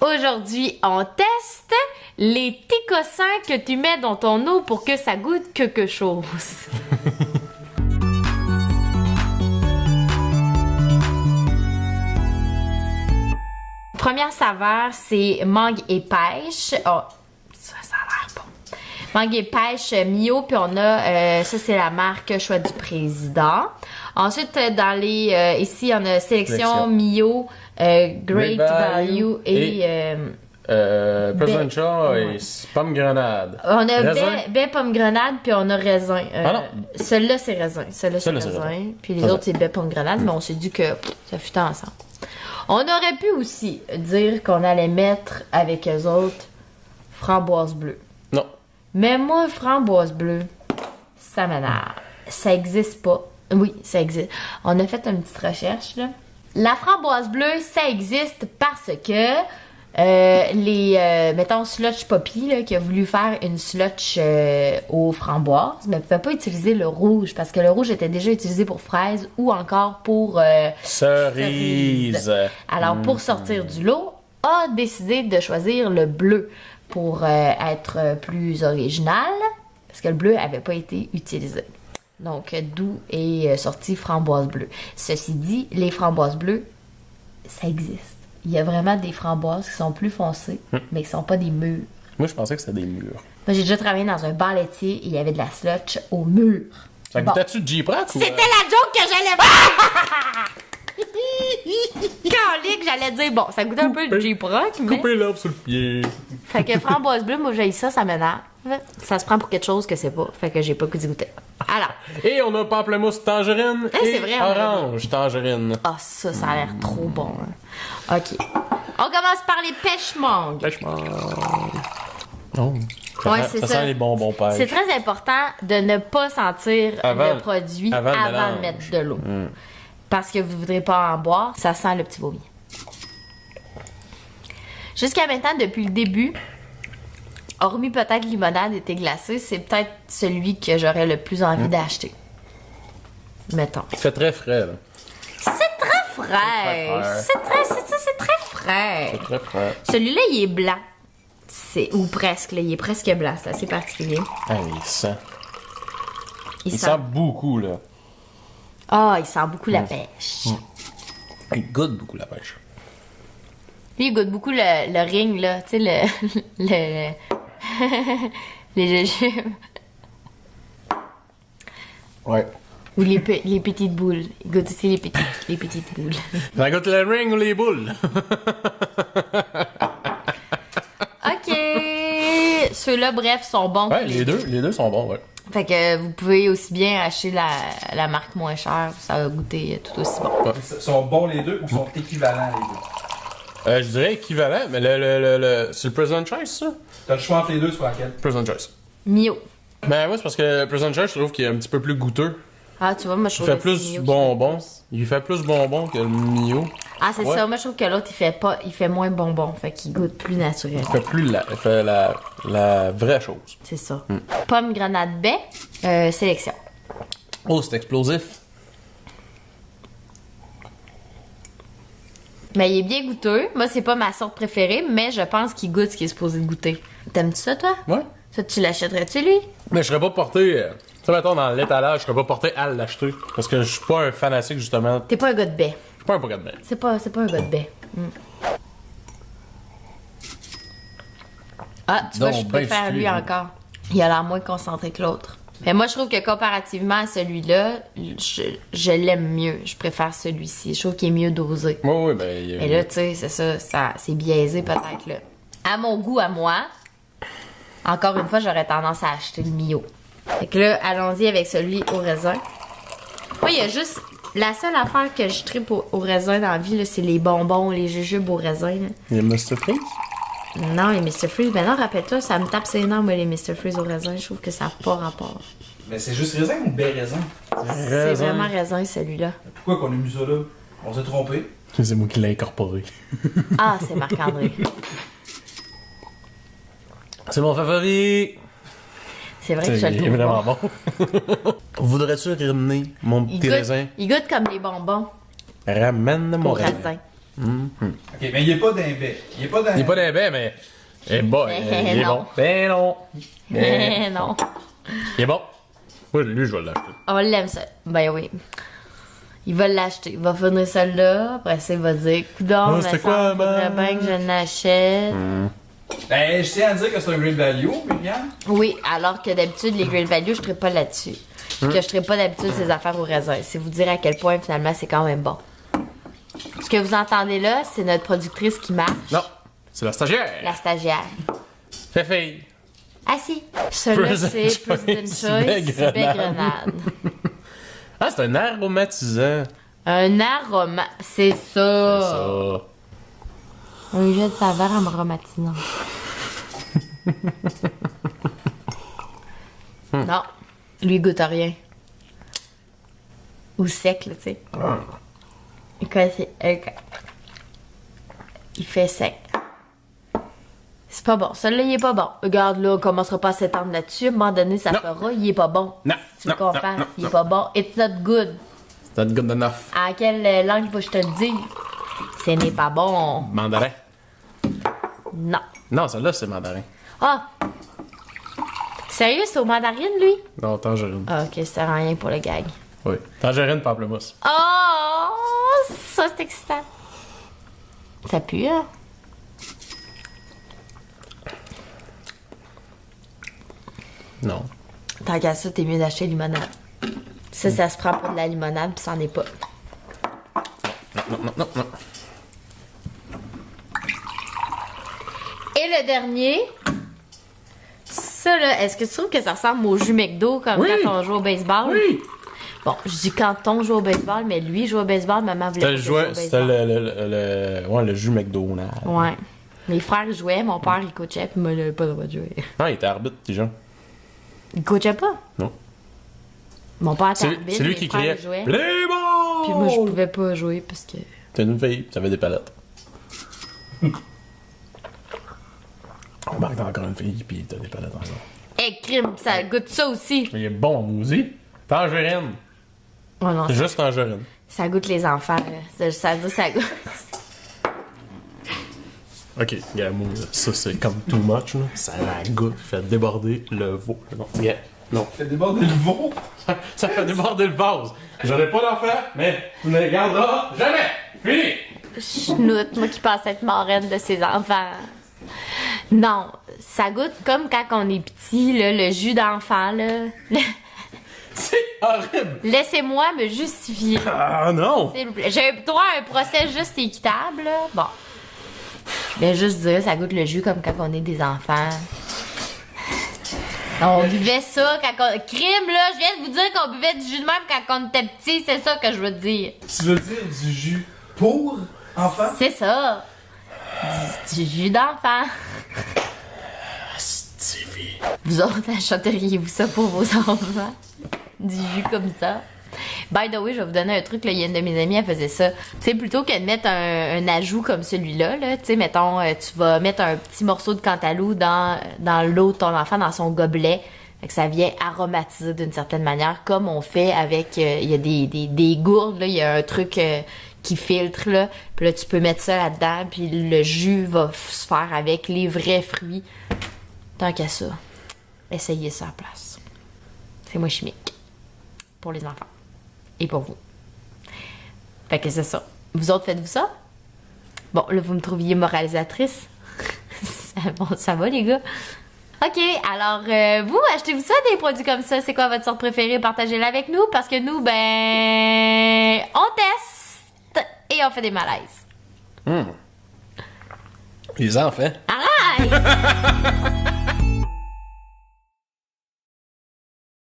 Aujourd'hui, on teste les técossins que tu mets dans ton eau pour que ça goûte quelque chose. Première saveur, c'est mangue et pêche. Oh, ça a l'air bon. Mangue et pêche Mio, puis on a, ça c'est la marque Choix du Président. Ensuite, dans les, ici, on a sélection Mio, Great Value et President Choice, pomme grenade. On a baie pomme grenade, puis on a raisin. Ah non. Celui-là, c'est raisin. Celui-là, c'est raisin. Puis les autres, c'est baie pomme grenade, mais on s'est dit que ça futait ensemble. On aurait pu aussi dire qu'on allait mettre avec eux autres framboise bleue. Non. Mais moi, framboise bleue, ça m'énerve. Ça existe pas. Oui, ça existe. On a fait une petite recherche, là. La framboise bleue, ça existe parce que mettons, Slutch Poppy, là, qui a voulu faire une slutch aux framboises, mais ne pouvait pas utiliser le rouge parce que le rouge était déjà utilisé pour fraises ou encore pour cerise. Alors, pour sortir du lot, a décidé de choisir le bleu pour être plus original parce que le bleu n'avait pas été utilisé. Donc, d'où est sorti framboise bleue. Ceci dit, les framboises bleues, ça existe. Il y a vraiment des framboises qui sont plus foncées, mais qui sont pas des mûres. Moi, je pensais que c'était des mûres. Moi, j'ai déjà travaillé dans un bar laitier et il y avait de la slutch aux mûres. Ça goûtait-tu de J-Proc ou... C'était la joke que j'allais faire! Calique, j'allais dire, bon, ça goûtait un peu de J-Proc, mais... Couper l'herbe sur le pied. Fait que framboise bleue, moi, j'ai ça m'énerve. Ça se prend pour quelque chose que c'est pas. Fait que j'ai pas goûté. Alors. Et on a pamplemousse tangerine et c'est vrai, orange tangerine. Ah, ça a l'air trop bon. Hein. OK. On commence par les pêches mangues. Pêche mangue. Oh. Ouais, c'est ça ça. sent les bonbons pêche. C'est très important de ne pas sentir le produit avant de mettre de l'eau. Parce que vous ne voudrez pas en boire, ça sent le petit vomi. Jusqu'à maintenant, depuis le début, hormis peut-être limonade et thé glacé, c'est peut-être celui que j'aurais le plus envie d'acheter. Mettons. Il fait très frais, là. C'est très frais. C'est très frais. C'est très frais. Celui-là, il est blanc. Ou presque, là. Il est presque blanc. C'est assez particulier. Ah, il sent. Il sent beaucoup, là. Ah, il sent beaucoup la pêche. Il goûte beaucoup la pêche. Lui, il goûte beaucoup le ring, là. Tu sais, le les jujubes. Ouais. Ou les petites boules. Il goûte aussi les petites boules. Ça goûte le ring ou les boules? OK. Ceux-là, bref, sont bons. Ouais, les deux sont bons, ouais. Fait que vous pouvez aussi bien acheter la marque moins chère. Ça va goûter tout aussi bon. Ouais. Sont bons les deux ou sont équivalents les deux? Je dirais équivalent, mais c'est le President Choice, ça? T'as le choix entre les deux, soit laquelle? President Choice. Mio. Ben, moi, c'est parce que le President Choice, je trouve qu'il est un petit peu plus goûteux. Ah, tu vois, moi, je Il trouve fait plus bonbon. Il fait plus bonbon que le Mio. Ah, c'est ça. Moi, je trouve que l'autre, il fait moins bonbon. Fait qu'il goûte plus naturel. Il fait la vraie chose. C'est ça. Pomme grenade baie, sélection. Oh, c'est explosif. Mais il est bien goûteux. Moi, c'est pas ma sorte préférée, mais je pense qu'il goûte ce qu'il est supposé de goûter. T'aimes-tu ça, toi? Ouais. Ça, tu l'achèterais-tu, lui? Mais je serais pas porté... tu sais, mettons, dans l'étalage, je serais pas porté à l'acheter. Parce que je suis pas un fanatique, justement. T'es pas un gars de baie. Je suis pas un gars de baie. C'est pas un gars de baie. Ah, tu vois, je préfère lui encore. Il a l'air moins concentré que l'autre. Mais moi, je trouve que comparativement à celui-là, je l'aime mieux. Je préfère celui-ci. Je trouve qu'il est mieux dosé. Oui, ben... Mais là, tu sais, c'est ça c'est biaisé peut-être, là. À mon goût, à moi, encore une fois, j'aurais tendance à acheter le Mio. Fait que là, allons-y avec celui au raisin. Moi, il y a juste... La seule affaire que je tripe au raisin dans la vie, là, c'est les bonbons, les jujubes au raisin, là. Les Mr. Freeze? Non, les Mr. Freeze, ben non, rappelle-toi, ça me tape ses nerfs, moi, les Mr. Freeze au raisin. Je trouve que ça n'a pas rapport. Mais c'est juste raisin ou baie raisin? C'est vraiment raisin, celui-là. Pourquoi qu'on a mis ça là? On s'est trompé. C'est moi qui l'ai incorporé. Ah, c'est Marc-André. C'est mon favori! C'est vrai que je le trouve vraiment bon. bon. Voudrais-tu ramener mon petit raisin? Il goûte comme les bonbons Ramène mon au raisin. raisin. Ok, mais il est pas d'un baie. Il est pas d'un Il est pas d'un bain, mais. Eh bon, il est non. bon. Ben non. Ben Non. Il est bon. Moi, lui, je vais l'acheter. On l'aime ça. Ben oui. Il va l'acheter. Il va finir ça là. Après ça, il va dire coudonc, mais c'était ça quoi, faudrait ben? bien que je l'achète. Ben, je tiens à dire que c'est un great value, Myriam. Oui, alors que d'habitude, les Great Value, je ne pas là-dessus. Puis que je ne pas d'habitude ces affaires au raisin. C'est vous dire à quel point, finalement, c'est quand même bon. Ce que vous entendez là, c'est notre productrice qui marche. Non, c'est la stagiaire. La stagiaire. Fais. Ah si, celui-là, c'est President President Choice, Choice, baie baie grenade. grenade. Ah, c'est un aromatisant. Un aroma, c'est ça. Ça. Un jet de saveur aromatisant. Non, lui il goûte à rien. Ou sec, là, tu sais. Il fait sec. C'est pas bon. Celui-là, il est pas bon. Regarde, là, on commencera pas à s'étendre là-dessus. À un moment donné, ça Non. fera. Il est pas bon. Non, Tu veux non, qu'on non, fasse? non, Il est non. pas bon. It's not good. C'est not good enough. À quelle langue faut que je te le dise? Ce n'est pas bon. Mandarin. Non. Non, celle-là, c'est mandarin. Ah! Sérieux, c'est au mandarine, lui? Non, tangerine. Ah, ok, ça sert à rien pour le gag. Oui. Tangerine, pamplemousse. Oh! Ça, c'est excitant. Ça pue, hein? Non. Tant qu'à ça, t'es mieux d'acheter limonade. Ça se prend pour de la limonade, puis c'en est pas. Non. Et le dernier, ça là, est-ce que tu trouves que ça ressemble au jus McDo comme Oui. quand on joue au baseball? Oui! Bon, je dis quand on joue au baseball, mais lui joue au baseball, maman voulait C'était pas le qu'il joue au c'était baseball. ouais, le jus McDonald's. Ouais. Mes frères jouaient, mon père il coachait, puis moi, il avait pas le droit de jouer. Non, il était arbitre, déjà. Il coachait pas? Non. Mon père était C'est arbitre, c'est lui mes qui frères, criait. ils jouaient. Les balles! Puis moi, je pouvais pas jouer parce que... T'es une fille, ça avait des palettes. On marque encore une fille, puis t'as des palettes encore. Hey, crime, ça goûte ça aussi. Mais il est bon en mousie. Tangerine. Oh non, C'est juste tangerine. ça goûte les enfants, là. Ça dit ça goûte. Ok, gars, moi, ça c'est comme too much, là. Ça la goûte, fait déborder le veau. Non, gars, non. Fait déborder le veau. Ça fait déborder le vase. J'en ai pas d'enfant, mais tu ne les garderas jamais. Fini! Chenoute, moi qui pense être marraine de ses enfants. Non, ça goûte comme quand on est petit, là, le jus d'enfant, là. C'est horrible! Laissez-moi me justifier. Ah non! S'il vous plaît. J'ai droit à un procès juste et équitable, là. Bon. Je vais juste dire, ça goûte le jus comme quand on est des enfants. On buvait ça quand on... Crime, là! Je viens de vous dire qu'on buvait du jus de même quand on était petit, c'est ça que je veux dire. Tu veux dire du jus pour enfants? C'est ça. Du jus d'enfant. Stevie. Vous autres, achèteriez-vous ça pour vos enfants? Du jus comme ça? By the way, je vais vous donner un truc, là, il y a une de mes amies, elle faisait ça. Tu sais, plutôt que de mettre un ajout comme celui-là, là, tu sais, mettons, tu vas mettre un petit morceau de cantaloupe dans l'eau de ton enfant, dans son gobelet. Fait que ça vient aromatiser d'une certaine manière, comme on fait avec, il y a des gourdes, là, il y a un truc qui filtre, là. Puis là, tu peux mettre ça là-dedans, puis le jus va se faire avec les vrais fruits. Tant qu'à ça, essayez ça à la place. C'est moins chimique. Pour les enfants. Et pour vous. Fait que c'est ça. Vous autres, faites-vous ça? Bon, là, vous me trouviez moralisatrice. ça va, les gars? OK, alors, vous, achetez-vous ça, des produits comme ça? C'est quoi votre sorte préférée? Partagez-la avec nous, parce que nous, ben... on teste et on fait des malaises. Les enfants. Arrête!